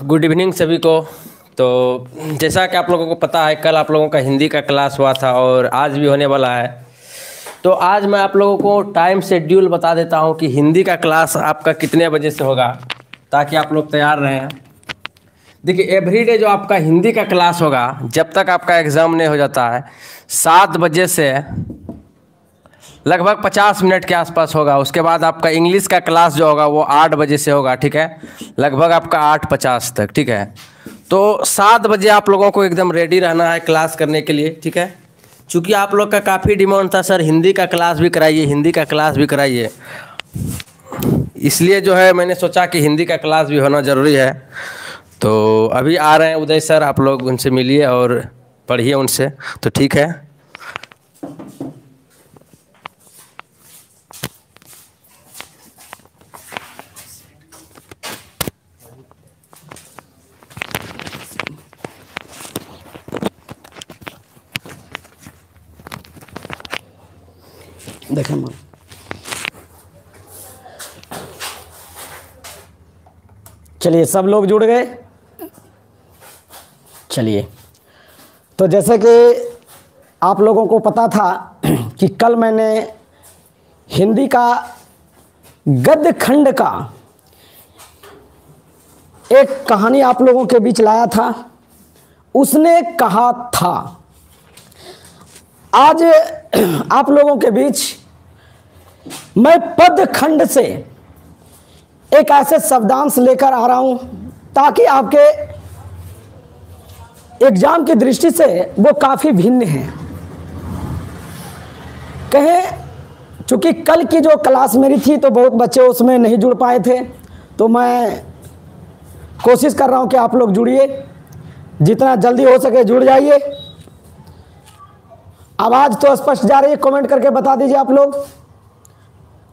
Good evening सभी को। तो जैसा कि आप लोगों को पता है, कल आप लोगों का हिंदी का क्लास हुआ था और आज भी होने वाला है। तो आज मैं आप लोगों को टाइम शेड्यूल बता देता हूं कि हिंदी का क्लास आपका कितने बजे से होगा, ताकि आप लोग तैयार रहें। देखिए, एवरीडे जो आपका हिंदी का क्लास होगा, जब तक आपका एग्ज़ाम नहीं हो जाता है, 7 बजे से लगभग 50 मिनट के आसपास होगा। उसके बाद आपका इंग्लिश का क्लास जो होगा वो 8 बजे से होगा, ठीक है, लगभग आपका 8:50 तक, ठीक है। तो 7 बजे आप लोगों को एकदम रेडी रहना है क्लास करने के लिए, ठीक है। चूँकि आप लोग का काफ़ी डिमांड था, सर हिंदी का क्लास भी कराइए, हिंदी का क्लास भी कराइए, इसलिए जो है मैंने सोचा कि हिंदी का क्लास भी होना ज़रूरी है। तो अभी आ रहे हैं उदय सर, आप लोग उनसे मिलिए और पढ़िए उनसे, तो ठीक है। देखें मैम, चलिए सब लोग जुड़ गए। चलिए, तो जैसे कि आप लोगों को पता था कि कल मैंने हिंदी का गद्य खंड का एक कहानी आप लोगों के बीच लाया था। उसने कहा था, आज आप लोगों के बीच मैं पद खंड से एक ऐसे शब्दांश लेकर आ रहा हूं ताकि आपके एग्जाम की दृष्टि से वो काफी भिन्न है। कहें, चूंकि कल की जो क्लास मेरी थी तो बहुत बच्चे उसमें नहीं जुड़ पाए थे, तो मैं कोशिश कर रहा हूं कि आप लोग जुड़िए, जितना जल्दी हो सके जुड़ जाइए। आवाज़ तो स्पष्ट जा रही है? कमेंट करके बता दीजिए आप लोग,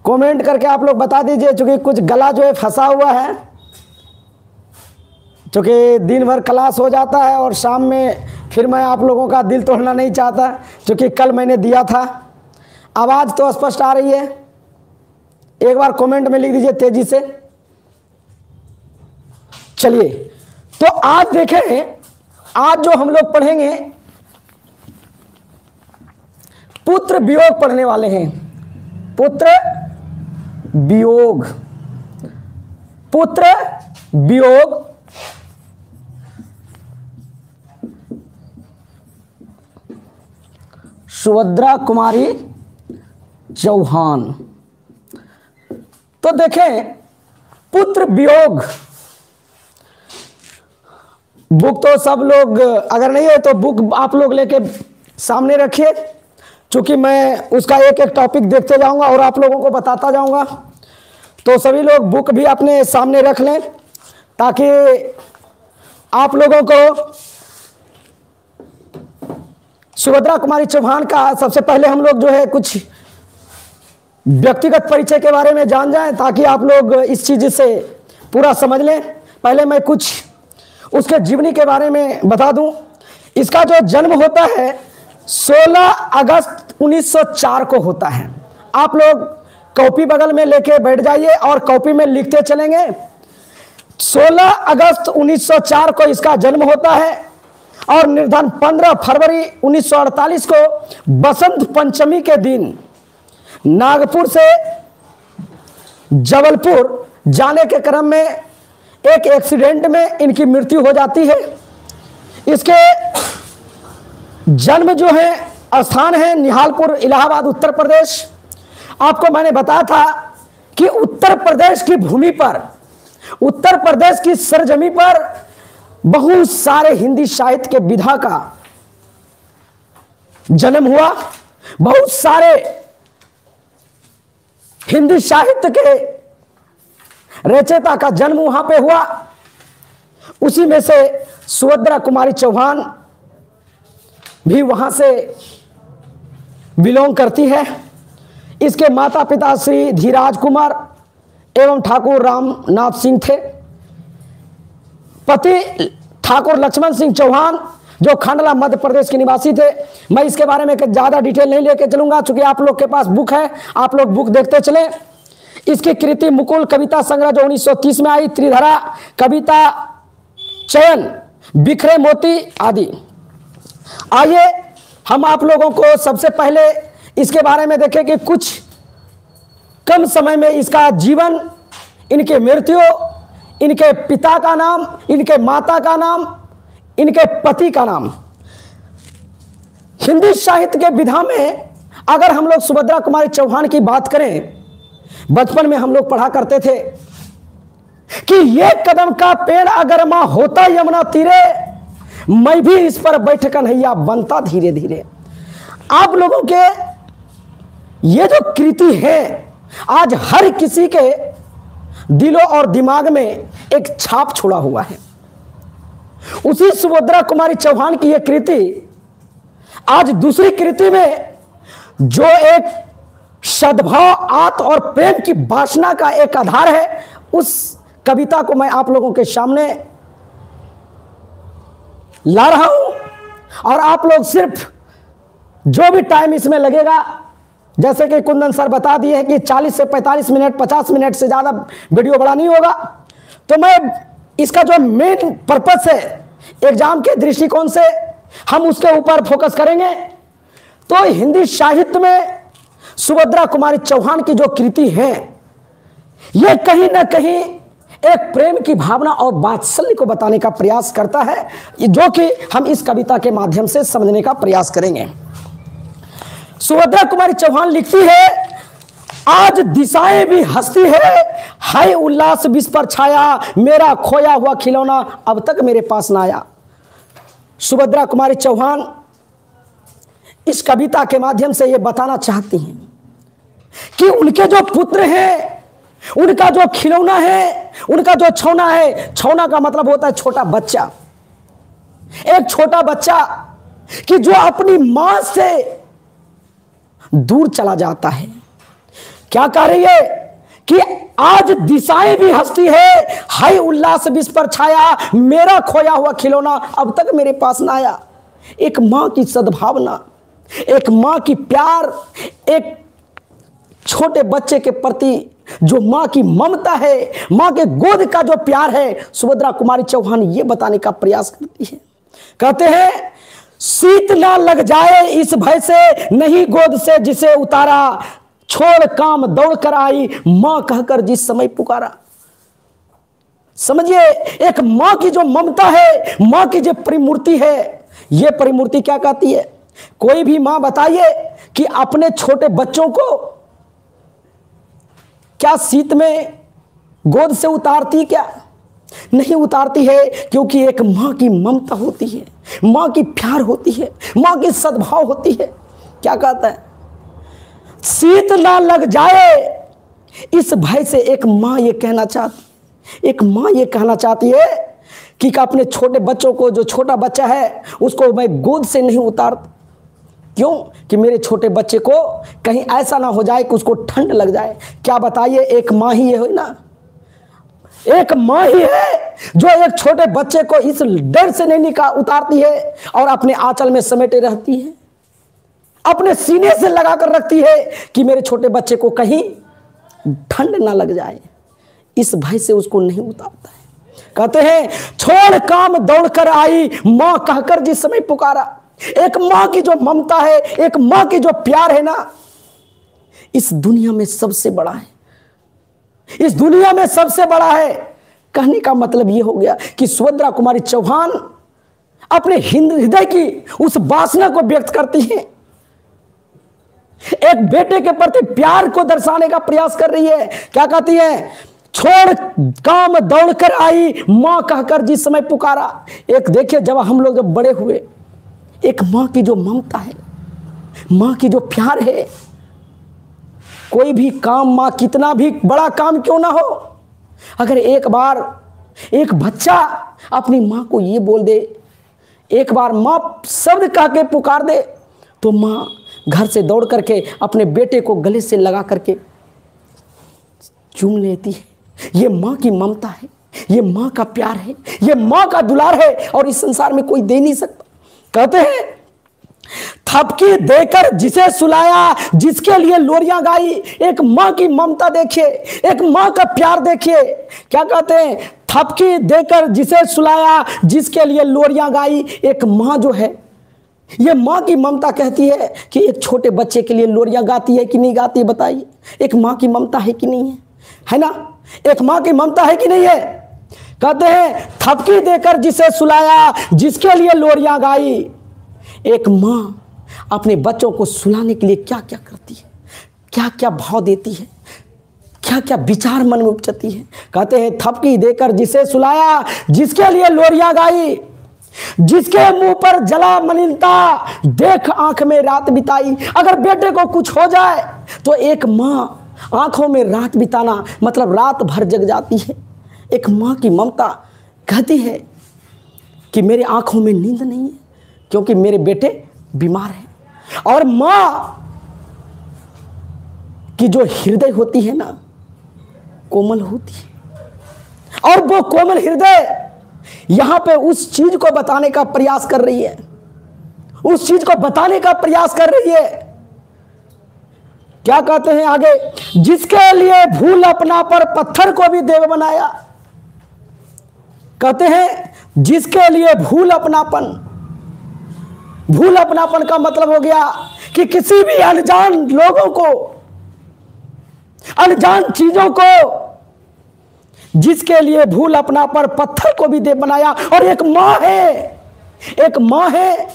कमेंट करके आप लोग बता दीजिए, क्योंकि कुछ गला जो है फंसा हुआ है, क्योंकि दिन भर क्लास हो जाता है और शाम में फिर मैं आप लोगों का दिल तोड़ना नहीं चाहता, क्योंकि कल मैंने दिया था। आवाज़ तो स्पष्ट आ रही है? एक बार कमेंट में लिख दीजिए तेजी से। चलिए, तो आज देखें, आज जो हम लोग पढ़ेंगे पुत्र वियोग पढ़ने वाले हैं। पुत्र वियोग, पुत्र वियोग, सुभद्रा कुमारी चौहान। तो देखें, पुत्र वियोग बुक तो सब लोग, अगर नहीं है तो बुक आप लोग लेके सामने रखिए, चूंकि मैं उसका एक एक टॉपिक देखते जाऊंगा और आप लोगों को बताता जाऊंगा। तो सभी लोग बुक भी अपने सामने रख लें, ताकि आप लोगों को सुभद्रा कुमारी चौहान का सबसे पहले हम लोग जो है कुछ व्यक्तिगत परिचय के बारे में जान जाएं, ताकि आप लोग इस चीज़ से पूरा समझ लें। पहले मैं कुछ उसके जीवनी के बारे में बता दूं। इसका जो जन्म होता है 16 अगस्त 1904 को होता है। आप लोग कॉपी बगल में लेके बैठ जाइए और कॉपी में लिखते चलेंगे। 16 अगस्त 1904 को इसका जन्म होता है और निर्धन 15 फरवरी 1948 को बसंत पंचमी के दिन नागपुर से जबलपुर जाने के क्रम में एक एक्सीडेंट में इनकी मृत्यु हो जाती है। इसके जन्म जो है स्थान है निहालपुर, इलाहाबाद, उत्तर प्रदेश। आपको मैंने बताया था कि उत्तर प्रदेश की भूमि पर, उत्तर प्रदेश की सरजमी पर बहुत सारे हिंदी साहित्य के विधा का जन्म हुआ, बहुत सारे हिंदी साहित्य के रचयिता का जन्म वहां पे हुआ। उसी में से सुभद्रा कुमारी चौहान भी वहां से बिलोंग करती है। इसके माता पिता श्री धीराज कुमार एवं ठाकुर रामनाथ सिंह थे। पति ठाकुर लक्ष्मण सिंह चौहान, जो खंडला मध्य प्रदेश के निवासी थे। मैं इसके बारे में ज़्यादा डिटेल नहीं लेके चलूंगा, चूंकि आप लोग के पास बुक है, आप लोग बुक देखते चले। इसकी कृति मुकुल कविता संग्रह जो 1930 में आई, त्रिधरा कविता चयन, बिखरे मोती आदि। आइए हम आप लोगों को सबसे पहले इसके बारे में देखें कि कुछ कम समय में इसका जीवन, इनके मृत्यु, इनके पिता का नाम, इनके माता का नाम, इनके पति का नाम। हिंदी साहित्य के विधा में अगर हम लोग सुभद्रा कुमारी चौहान की बात करें, बचपन में हम लोग पढ़ा करते थे कि ये कदम का पेड़ अगर मां होता यमुना तीरे, मैं भी इस पर बैठ कन्हैया बनता धीरे धीरे। आप लोगों के ये जो कृति है आज हर किसी के दिलों और दिमाग में एक छाप छोड़ा हुआ है। उसी सुभद्रा कुमारी चौहान की यह कृति आज दूसरी कृति में जो एक सद्भाव, आत्म और प्रेम की वासना का एक आधार है, उस कविता को मैं आप लोगों के सामने ला रहा हूं। और आप लोग सिर्फ जो भी टाइम इसमें लगेगा, जैसे कि कुंदन सर बता दिए हैं कि 40 से 45 मिनट, 50 मिनट से ज़्यादा वीडियो बड़ा नहीं होगा, तो मैं इसका जो मेन पर्पस है एग्जाम के दृष्टिकोण से हम उसके ऊपर फोकस करेंगे। तो हिंदी साहित्य में सुभद्रा कुमारी चौहान की जो कृति है, यह कहीं ना कहीं एक प्रेम की भावना और वात्सल्य को बताने का प्रयास करता है, जो कि हम इस कविता के माध्यम से समझने का प्रयास करेंगे। सुभद्रा कुमारी चौहान लिखती है, आज दिशाएं भी हंसती है, हाय उल्लास विश्व पर छाया, मेरा खोया हुआ खिलौना अब तक मेरे पास ना आया। सुभद्रा कुमारी चौहान इस कविता के माध्यम से यह बताना चाहती हैं कि उनके जो पुत्र हैं, उनका जो खिलौना है, उनका जो छौना है, छौना का मतलब होता है छोटा बच्चा, एक छोटा बच्चा कि जो अपनी मां से दूर चला जाता है। क्या कह रही है कि आज दिशाएं भी हंसती है, हाय उल्लास विश्व पर छाया, मेरा खोया हुआ खिलौना अब तक मेरे पास ना आया। एक मां की सद्भावना, एक मां की प्यार, एक छोटे बच्चे के प्रति जो मां की ममता है, मां के गोद का जो प्यार है, सुभद्रा कुमारी चौहान ये बताने का प्रयास करती है। कहते हैं, शीत ना लग जाए इस भय से, नहीं गोद से जिसे उतारा, छोड़ काम दौड़ कर आई, मां कहकर जिस समय पुकारा। समझिए, एक मां की जो ममता है, मां की जो परिमूर्ति है, यह परिमूर्ति क्या कहती है? कोई भी मां बताइए कि अपने छोटे बच्चों को क्या शीत में गोद से उतारती? क्या नहीं उतारती है, क्योंकि एक मां की ममता होती है, मां की प्यार होती है, मां की सद्भाव होती है। क्या कहता है? शीत ना लग जाए इस भय से, एक मां ये कहना चाहती, एक मां ये कहना चाहती है कि अपने छोटे बच्चों को, जो छोटा बच्चा है उसको मैं गोद से नहीं उतारती। क्यों? कि मेरे छोटे बच्चे को कहीं ऐसा ना हो जाए कि उसको ठंड लग जाए। क्या बताइए, एक मां ही है ना, एक मां ही है जो एक छोटे बच्चे को इस डर से नहीं उतारती है और अपने आंचल में समेटे रहती है, अपने सीने से लगाकर रखती है कि मेरे छोटे बच्चे को कहीं ठंड ना लग जाए। इस भय से उसको नहीं उतारता है। कहते हैं, छोड़ काम दौड़ कर आई, मां कहकर जिस समय पुकारा। एक मां की जो ममता है, एक मां की जो प्यार है ना, इस दुनिया में सबसे बड़ा है, इस दुनिया में सबसे बड़ा है। कहने का मतलब यह हो गया कि सुभद्रा कुमारी चौहान अपने हृदय की उस वासना को व्यक्त करती है, एक बेटे के प्रति प्यार को दर्शाने का प्रयास कर रही है। क्या कहती है? छोड़ काम दौड़ कर आई, मां कहकर जिस समय पुकारा। एक देखिए, जब हम लोग जब बड़े हुए, एक मां की जो ममता है, मां की जो प्यार है, कोई भी काम, मां कितना भी बड़ा काम क्यों ना हो, अगर एक बार एक बच्चा अपनी मां को ये बोल दे, एक बार मां शब्द कह के पुकार दे, तो मां घर से दौड़ करके अपने बेटे को गले से लगा करके चूम लेती है। ये मां की ममता है, ये मां का प्यार है, ये मां का दुलार है, और इस संसार में कोई दे नहीं सकता। कहते हैं, थपकी देकर जिसे सुलाया, जिसके लिए लोरियां गाई। एक माँ की ममता देखिए, एक माँ का प्यार देखिए। क्या कहते हैं? थपकी देकर जिसे सुलाया, जिसके लिए लोरियां गाई। एक माँ जो है, ये माँ की ममता कहती है कि एक छोटे बच्चे के लिए लोरियां गाती है कि नहीं गाती है? बताइए, एक माँ की ममता है कि नहीं है? है ना? एक माँ की ममता है कि नहीं है? कहते हैं थपकी देकर जिसे सुलाया, जिसके लिए लोरियां गाई। एक माँ अपने बच्चों को सुलाने के लिए क्या क्या करती है, क्या क्या भाव देती है, क्या क्या विचार मन में उपजती है। कहते हैं थपकी देकर जिसे सुलाया, जिसके लिए लोरियां गाई। जिसके मुंह पर जला मलिनता, देख आंख में रात बिताई। अगर बेटे को कुछ हो जाए तो एक माँ आंखों में रात बिताना मतलब रात भर जग जाती है। एक माँ की ममता कहती है कि मेरे आंखों में नींद नहीं है क्योंकि मेरे बेटे बीमार हैं। और माँ की जो हृदय होती है ना, कोमल होती है। और वो कोमल हृदय यहां पे उस चीज को बताने का प्रयास कर रही है, उस चीज को बताने का प्रयास कर रही है। क्या कहते हैं आगे? जिसके लिए भूल अपना पर पत्थर को भी देव बनाया। कहते हैं जिसके लिए भूल अपनापन, भूल अपनापन का मतलब हो गया कि किसी भी अनजान लोगों को, अनजान चीजों को, जिसके लिए भूल अपना पर पत्थर को भी देव बनाया। और एक माँ है, एक माँ है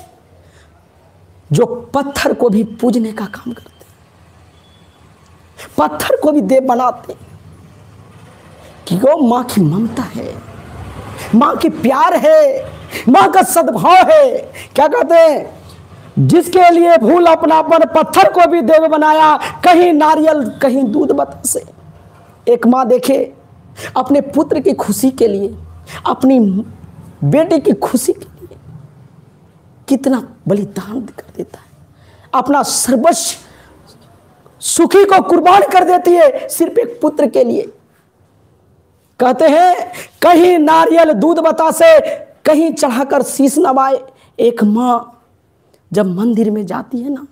जो पत्थर को भी पूजने का काम करते, पत्थर को भी देव बनाते, कि वो माँ की ममता है, माँ की प्यार है, माँ का सद्भाव है। क्या कहते हैं? जिसके लिए भूल अपनापन पत्थर को भी देव बनाया, कहीं नारियल कहीं दूध बतासे। एक माँ देखे अपने पुत्र की खुशी के लिए, अपनी बेटे की खुशी के लिए कितना बलिदान कर देता है, अपना सर्वस्व सुखी को कुर्बान कर देती है सिर्फ एक पुत्र के लिए। कहते हैं कहीं नारियल दूध बतासे, कहीं चढ़ाकर शीश नवाए। एक माँ जब मंदिर में जाती है ना,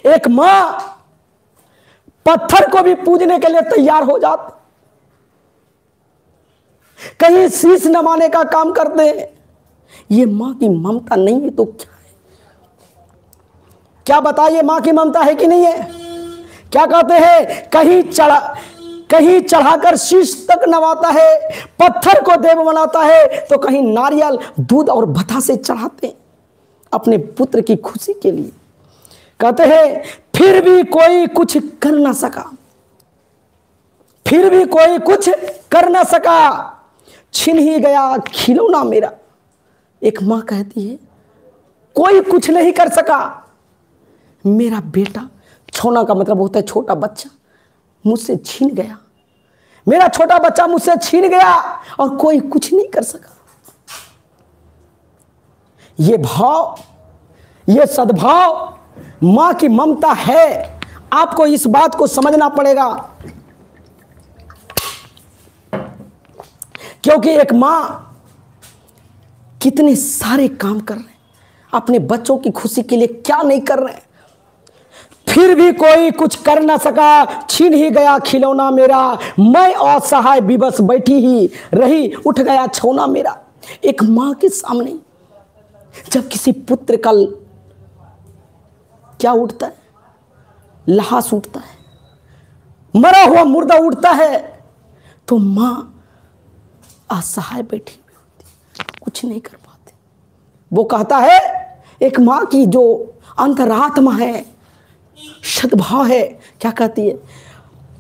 एक माँ पत्थर को भी पूजने के लिए तैयार हो जाती, कहीं शीश नवाने का काम करते हैं। ये माँ की ममता नहीं है तो क्या है? क्या बताइए, माँ की ममता है कि नहीं है? क्या कहते हैं? कहीं चढ़ाकर शीश तक नवाता है, पत्थर को देव बनाता है, तो कहीं नारियल दूध और बतासे चढ़ाते हैं अपने पुत्र की खुशी के लिए। कहते हैं फिर भी कोई कुछ कर ना सका, फिर भी कोई कुछ कर ना सका, छिन ही गया खिलौना मेरा। एक माँ कहती है कोई कुछ नहीं कर सका, मेरा बेटा, छोना का मतलब होता है छोटा बच्चा, मुझसे छीन गया, मेरा छोटा बच्चा मुझसे छीन गया और कोई कुछ नहीं कर सका। ये भाव, ये सद्भाव मां की ममता है। आपको इस बात को समझना पड़ेगा, क्योंकि एक मां कितने सारे काम कर रहे हैं अपने बच्चों की खुशी के लिए, क्या नहीं कर रहे हैं। फिर भी कोई कुछ कर ना सका, छीन ही गया खिलौना मेरा, मैं असहाय विवश बैठी ही रही, उठ गया छौना मेरा। एक मां के सामने जब किसी पुत्र का क्या उठता है, लाश उठता है, मरा हुआ मुर्दा उठता है, तो मां असहाय बैठी हुई होती, कुछ नहीं कर पाती। वो कहता है, एक मां की जो अंतरात्मा है, सद्भाव है, क्या कहती है?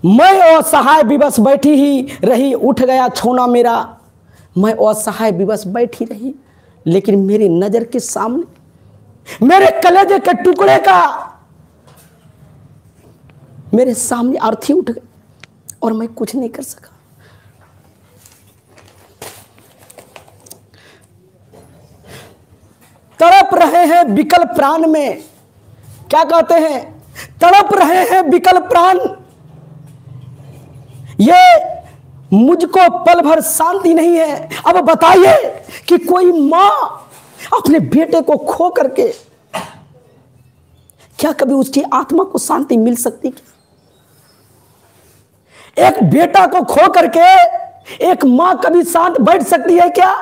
मैं असहाय विवश बैठी ही रही, उठ गया छौना मेरा। मैं असहाय विवश बैठी रही, लेकिन मेरी नजर के सामने मेरे कलेजे के टुकड़े का मेरे सामने अर्थी उठ गई और मैं कुछ नहीं कर सका। तड़प रहे हैं विकल प्राण में, क्या कहते हैं? तड़प रहे हैं विकल प्राण, ये मुझको पल भर शांति नहीं है। अब बताइए कि कोई मां अपने बेटे को खो करके क्या कभी उसकी आत्मा को शांति मिल सकती क्या? एक बेटा को खो करके एक मां कभी शांत बैठ सकती है क्या?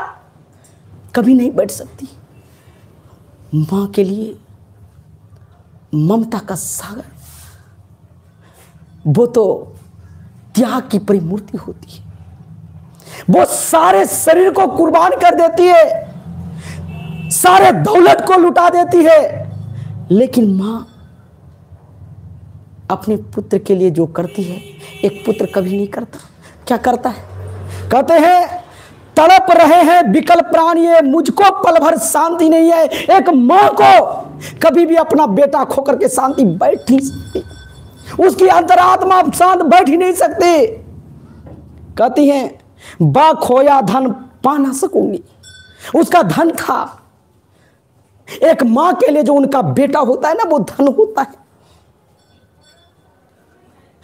कभी नहीं बैठ सकती। मां के लिए ममता का सागर, वो तो त्याग की परिमूर्ति होती है। वो सारे शरीर को कुर्बान कर देती है, सारे दौलत को लुटा देती है, लेकिन मां अपने पुत्र के लिए जो करती है एक पुत्र कभी नहीं करता। क्या करता है? कहते हैं तड़प रहे हैं विकल प्राण, ये मुझको पल भर शांति नहीं है। एक मां को कभी भी अपना बेटा खोकर के शांति बैठ नहीं सकती, उसकी अंतरात्मा शांत बैठ ही नहीं सकती। कहती हैं बा खोया धन पा ना सकूंगी। उसका धन था, एक मां के लिए जो उनका बेटा होता है ना, वो धन होता है।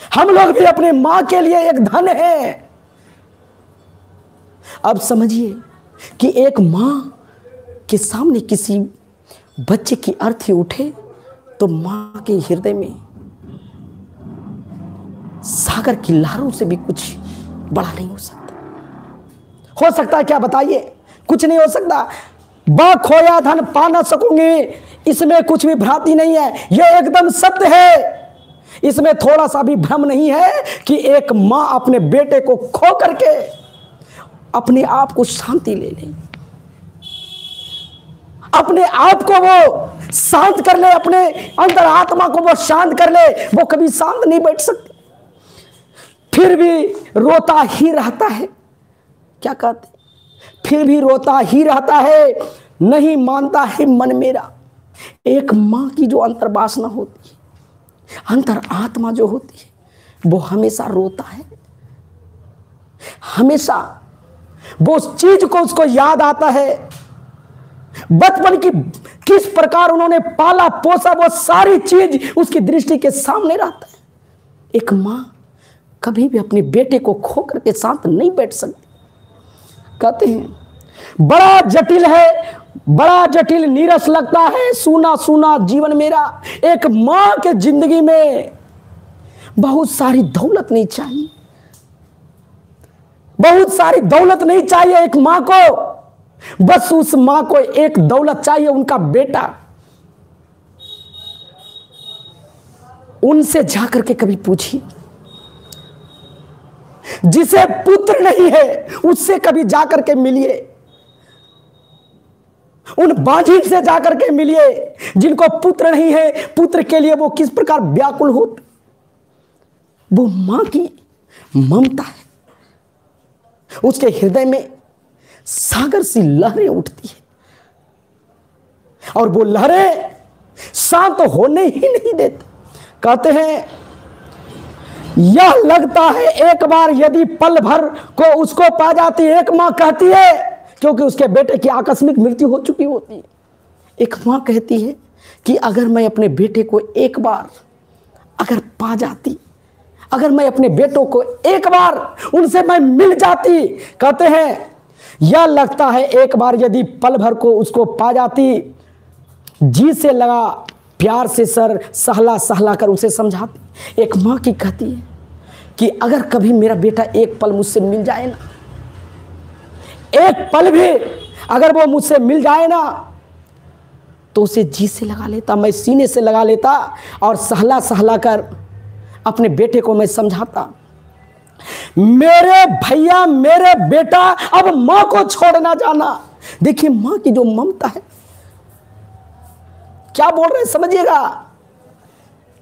हम लोग भी अपने मां के लिए एक धन है। अब समझिए कि एक मां के सामने किसी बच्चे की अर्थी उठे तो मां के हृदय में सागर की लहरों से भी कुछ बड़ा नहीं हो सकता। हो सकता है क्या बताइए? कुछ नहीं हो सकता। बा खोया धन पा ना सकूंगी, इसमें कुछ भी भ्रांति नहीं है, यह एकदम सत्य है। इसमें थोड़ा सा भी भ्रम नहीं है कि एक मां अपने बेटे को खो करके अपने आप को शांति ले ले, अपने आप को वो शांत कर ले, अपने अंदर आत्मा को वो शांत कर ले। वो कभी शांत नहीं बैठ सकती, फिर भी रोता ही रहता है। क्या कहते? फिर भी रोता ही रहता है, नहीं मानता है मन मेरा। एक मां की जो अंतर्वासना होती है, अंतर आत्मा जो होती है, वो हमेशा रोता है। हमेशा वो उस चीज को उसको याद आता है, बचपन की किस प्रकार उन्होंने पाला पोसा, वो सारी चीज उसकी दृष्टि के सामने रहता है। एक मां कभी भी अपने बेटे को खो करके शांत नहीं बैठ सकती। कहते हैं बड़ा जटिल है, बड़ा जटिल नीरस लगता है सूना सूना जीवन मेरा। एक मां के जिंदगी में बहुत सारी दौलत नहीं चाहिए, बहुत सारी दौलत नहीं चाहिए एक मां को। बस उस मां को एक दौलत चाहिए, उनका बेटा। उनसे जाकर के कभी पूछिए, जिसे पुत्र नहीं है उससे कभी जाकर के मिलिए, उन बांझिन से जाकर के मिलिए जिनको पुत्र नहीं है, पुत्र के लिए वो किस प्रकार व्याकुल होते। वो मां की ममता है, उसके हृदय में सागर सी लहरें उठती है और वो लहरें शांत होने ही नहीं देती। कहते हैं यह लगता है एक बार यदि पल भर को उसको पा जाती, एक मां कहती है, क्योंकि उसके बेटे की आकस्मिक मृत्यु हो चुकी होती है। एक मां कहती है कि अगर मैं अपने बेटे को एक बार अगर पा जाती, अगर मैं अपने बेटों को एक बार उनसे मैं मिल जाती, कहते हैं यह लगता है एक बार यदि पल भर को उसको पा जाती, जी से लगा प्यार से सर सहला सहला कर उसे समझाती। एक मां की कहती है कि अगर कभी मेरा बेटा एक पल मुझसे मिल जाए ना, एक पल भी अगर वो मुझसे मिल जाए ना, तो उसे जी से लगा लेता, मैं सीने से लगा लेता और सहला सहला कर अपने बेटे को मैं समझाता, मेरे भैया मेरे बेटा अब मां को छोड़ ना जाना। देखिए मां की जो ममता है, क्या बोल रहे हैं समझिएगा।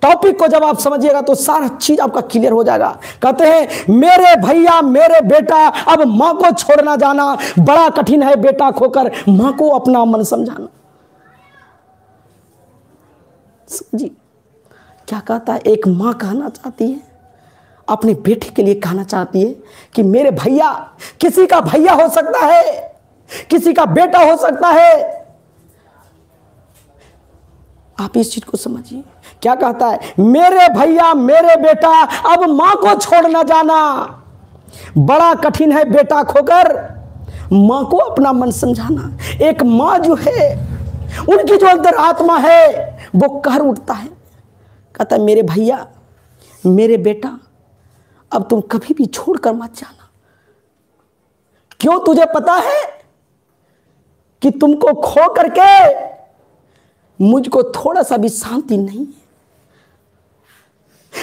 टॉपिक को जब आप समझिएगा तो सारा चीज आपका क्लियर हो जाएगा। कहते हैं मेरे भैया मेरे बेटा अब मां को छोड़ ना जाना, बड़ा कठिन है बेटा खोकर मां को अपना मन समझाना। समझिए क्या कहता है। एक मां कहना चाहती है, अपने बेटे के लिए कहना चाहती है कि मेरे भैया, किसी का भैया हो सकता है, किसी का बेटा हो सकता है। आप इस चीज को समझिए। क्या कहता है, मेरे भैया मेरे बेटा अब मां को छोड़ ना जाना, बड़ा कठिन है बेटा खोकर मां को अपना मन समझाना। एक मां जो है, उनकी जो अंदर आत्मा है वो कहर उठता है, कहता है मेरे भैया, मेरे बेटा, अब तुम कभी भी छोड़कर मत जाना। क्यों? तुझे पता है कि तुमको खो करके मुझको थोड़ा सा भी शांति नहीं है,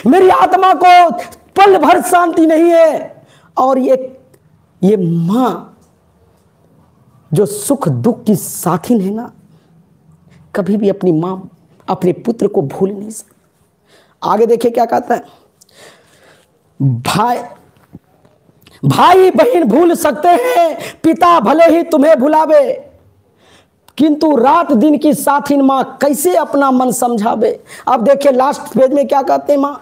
मेरी आत्मा को पल भर शांति नहीं है। और ये मां जो सुख दुख की साथीन है ना, कभी भी अपनी मां अपने पुत्र को भूल नहीं सकती। आगे देखिए क्या कहता है, भाई बहन भूल सकते हैं, पिता भले ही तुम्हें भुलावे, किंतु रात दिन की साथीन मां कैसे अपना मन समझावे। अब देखिए लास्ट पेज में क्या कहते हैं मां,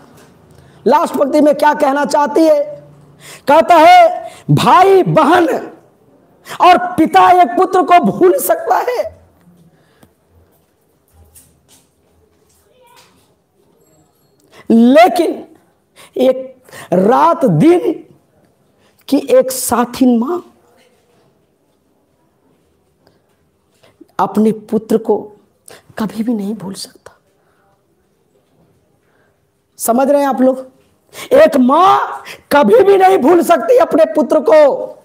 लास्ट पंक्ति में क्या कहना चाहती है। कहता है भाई बहन और पिता एक पुत्र को भूल सकता है, लेकिन एक रात दिन की एक साथीन मां अपने पुत्र को कभी भी नहीं भूल सकता। समझ रहे हैं आप लोग? एक मां कभी भी नहीं भूल सकती अपने पुत्र को।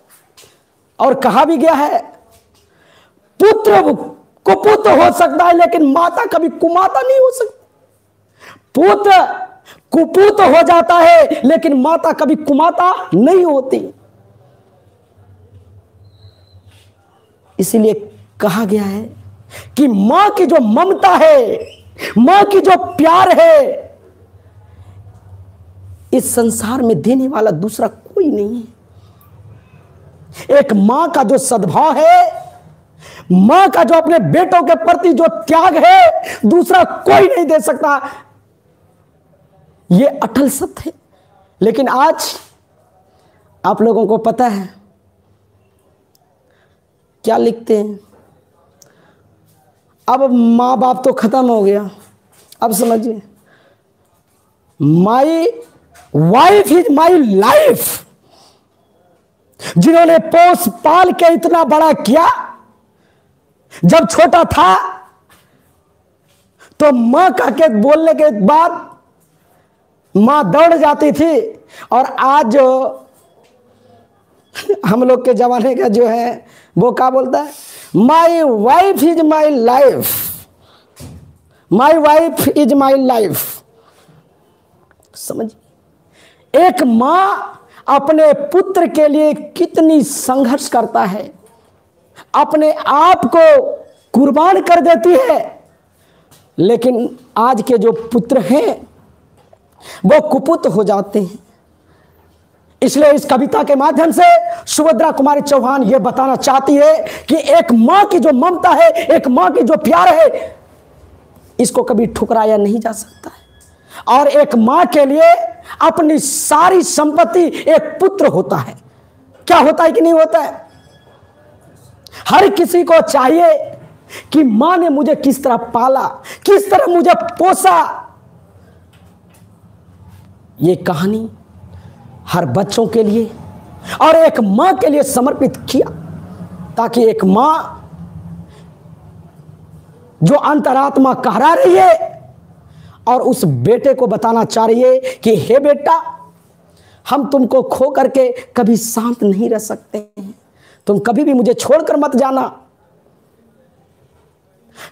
और कहा भी गया है, पुत्र कुपुत्र हो सकता है लेकिन माता कभी कुमाता नहीं हो सकती। पुत्र कुपुत्र हो जाता है लेकिन माता कभी कुमाता नहीं होती। इसीलिए कहा गया है कि मां की जो ममता है, मां की जो प्यार है, इस संसार में देने वाला दूसरा कोई नहीं है। एक मां का जो सद्भाव है, मां का जो अपने बेटों के प्रति जो त्याग है, दूसरा कोई नहीं दे सकता। यह अटल सत्य है। लेकिन आज आप लोगों को पता है क्या लिखते हैं? अब मां बाप तो खत्म हो गया। अब समझिए, my wife is my life. जिन्होंने पोस पाल के इतना बड़ा किया, जब छोटा था तो मां कह के बोलने के बाद मां दौड़ जाती थी, और आज हम लोग के जमाने का जो है वो क्या बोलता है, my wife is my life, my wife is my life. समझ, एक मां अपने पुत्र के लिए कितनी संघर्ष करता है, अपने आप को कुर्बान कर देती है। लेकिन आज के जो पुत्र हैं वो कुपुत्र हो जाते हैं। इसलिए इस कविता के माध्यम से सुभद्रा कुमारी चौहान ये बताना चाहती है कि एक मां की जो ममता है, एक मां की जो प्यार है, इसको कभी ठुकराया नहीं जा सकता है। और एक मां के लिए अपनी सारी संपत्ति एक पुत्र होता है। क्या होता है कि नहीं होता है? हर किसी को चाहिए कि मां ने मुझे किस तरह पाला, किस तरह मुझे पोसा। ये कहानी हर बच्चों के लिए और एक मां के लिए समर्पित किया, ताकि एक मां जो अंतरात्मा कहरा रही है और उस बेटे को बताना चाह रही है कि हे बेटा, हम तुमको खो करके कभी शांत नहीं रह सकते हैं, तुम कभी भी मुझे छोड़कर मत जाना।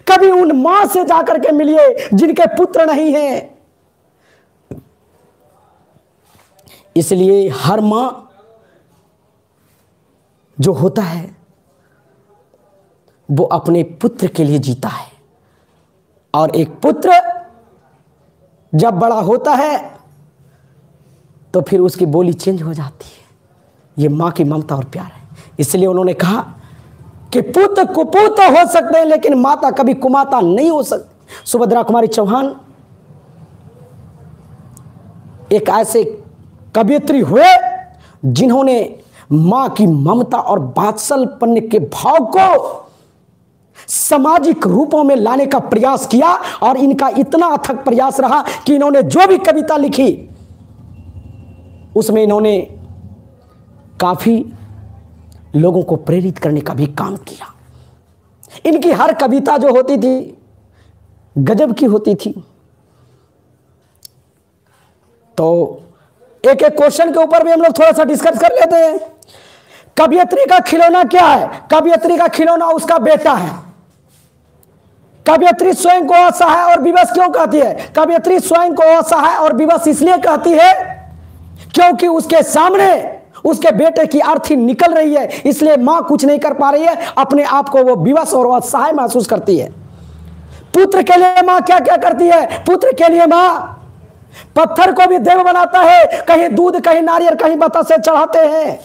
कभी उन मां से जाकर के मिलिए जिनके पुत्र नहीं हैं। इसलिए हर मां जो होता है वो अपने पुत्र के लिए जीता है, और एक पुत्र जब बड़ा होता है तो फिर उसकी बोली चेंज हो जाती है। ये मां की ममता और प्यार है। इसलिए उन्होंने कहा कि पुत्र कुपुत्र हो सकते हैं लेकिन माता कभी कुमाता नहीं हो सकती। सुभद्रा कुमारी चौहान एक ऐसे कवयित्री हुए जिन्होंने मां की ममता और वात्सल्यपन के भाव को सामाजिक रूपों में लाने का प्रयास किया, और इनका इतना अथक प्रयास रहा कि इन्होंने जो भी कविता लिखी उसमें इन्होंने काफी लोगों को प्रेरित करने का भी काम किया। इनकी हर कविता जो होती थी गजब की होती थी। तो एक एक क्वेश्चन के ऊपर भी हम लोग थोड़ा सा डिस्कस कर लेते हैं। कवयित्री का खिलौना क्या है? कवयित्री का खिलौना उसका बेटा है। कवयित्री स्वयं को असहाय और विवश क्यों कहती है? कवयित्री स्वयं को असहाय और विवश इसलिए कहती है क्योंकि उसके सामने उसके बेटे की अर्थी निकल रही है, इसलिए मां कुछ नहीं कर पा रही है, अपने आप को वो विवश और असहाय महसूस करती है। पुत्र के लिए मां क्या क्या करती है? पुत्र के लिए मां पत्थर को भी देव बनाता है, कहीं दूध, कहीं नारियल, कहीं बतासे चढ़ाते हैं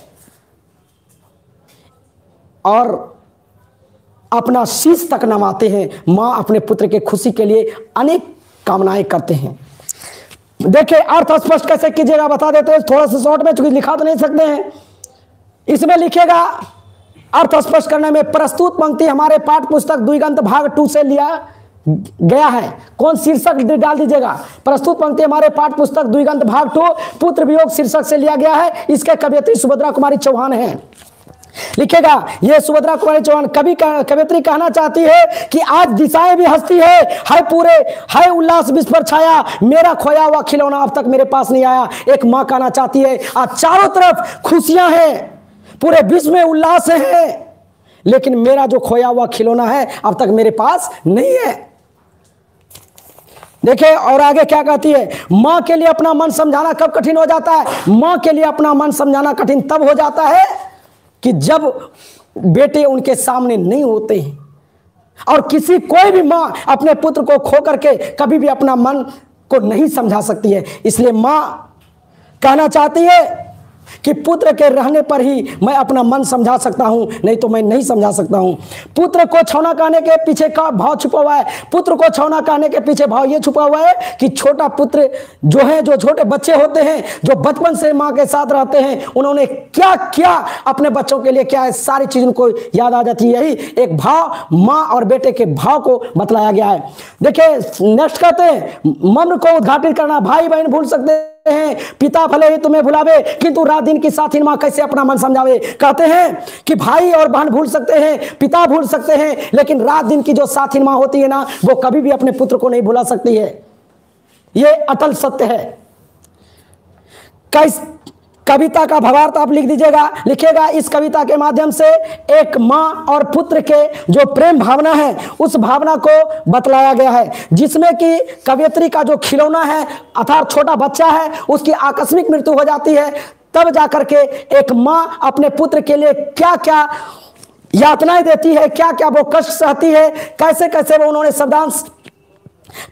और अपना शीश तक नवाते हैं। मां अपने पुत्र के खुशी के लिए अनेक कामनाएं करते हैं। देखिए अर्थ स्पष्ट कैसे कीजिएगा बता देते हैं, थोड़ा सा शॉर्ट में, चूंकि लिखा तो नहीं सकते हैं। इसमें लिखेगा अर्थ स्पष्ट करने में, प्रस्तुत पंक्ति हमारे पाठ पुस्तक द्विगंत भाग 2 से लिया गया है। कौन शीर्षक डाल दीजिएगा? प्रस्तुत पंक्ति हमारे पाठ पुस्तक द्विगंत भाग 2 पुत्र वियोग शीर्षक से लिया गया है। इसके कवयित्री सुभद्रा कुमारी चौहान है। लिखेगा ये सुभद्रा कुमारी चौहान कवयित्री कहना चाहती है कि आज दिशाएं भी हंसती है पूरे है उल्लास विश्व पर छाया, मेरा खोया हुआ खिलौना अब तक मेरे पास नहीं आया। एक मां कहना चाहती है आज चारों तरफ खुशियां हैं, पूरे विश्व में उल्लास है, लेकिन मेरा जो खोया हुआ खिलौना है अब तक मेरे पास नहीं है। देखिए और आगे क्या कहती है, मां के लिए अपना मन समझाना कब कठिन हो जाता है? मां के लिए अपना मन समझाना कठिन तब हो जाता है कि जब बेटे उनके सामने नहीं होते हैं। और कोई भी मां अपने पुत्र को खो करके कभी भी अपना मन को नहीं समझा सकती है। इसलिए मां कहना चाहती है कि पुत्र के रहने पर ही मैं अपना मन समझा सकता हूं, नहीं तो मैं नहीं समझा सकता हूं। पुत्र को छौना कहने के पीछे का भाव छुपा हुआ है। पुत्र को छौना कहने के पीछे भाव यह छुपा हुआ है कि छोटा पुत्र जो है, जो छोटे बच्चे होते हैं, जो बचपन से मां के साथ रहते हैं, उन्होंने क्या क्या अपने बच्चों के लिए क्या है, सारी चीज उनको याद आ जाती है। यही एक भाव मां और बेटे के भाव को बतलाया गया है। देखिए नेक्स्ट कहते हैं मम्र को उद्घाटित करना। भाई बहन भूल सकते हैं, पिता भले ही तुम्हें भुलावे किंतु रात दिन की साथी मां कैसे अपना मन समझावे। कहते हैं कि भाई और बहन भूल सकते हैं, पिता भूल सकते हैं, लेकिन रात दिन की जो साथी मां होती है ना, वो कभी भी अपने पुत्र को नहीं भुला सकती है। ये अटल सत्य है। कविता का भावार्थ आप लिख दीजिएगा। लिखेगा इस कविता के माध्यम से एक मां और पुत्र के जो प्रेम भावना है उस भावना को बतलाया गया है, जिसमें कि कवयित्री का जो खिलौना है अर्थात छोटा बच्चा है, उसकी आकस्मिक मृत्यु हो जाती है। तब जाकर के एक मां अपने पुत्र के लिए क्या क्या यातनाएं देती है, क्या क्या वो कष्ट सहती है, कैसे कैसे वो उन्होंने शब्दांश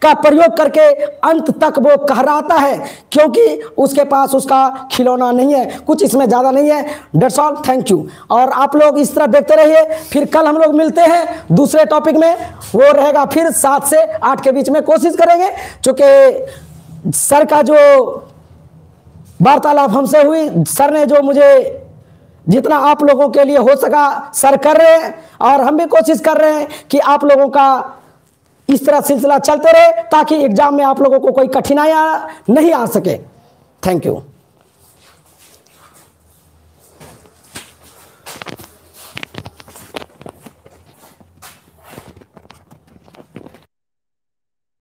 का प्रयोग करके अंत तक वो कहराता है, क्योंकि उसके पास उसका खिलौना नहीं है। कुछ इसमें ज़्यादा नहीं है। That's all, thank you. और आप लोग इस तरह देखते रहिए। फिर कल हम लोग मिलते हैं दूसरे टॉपिक में, वो रहेगा फिर 7 से 8 के बीच में। कोशिश करेंगे, चूँकि सर का जो वार्तालाप हमसे हुई, सर ने जो मुझे जितना आप लोगों के लिए हो सका सर कर रहे हैं, और हम भी कोशिश कर रहे हैं कि आप लोगों का इस तरह सिलसिला चलते रहे ताकि एग्जाम में आप लोगों को कोई कठिनाइयां नहीं आ सके। Thank you.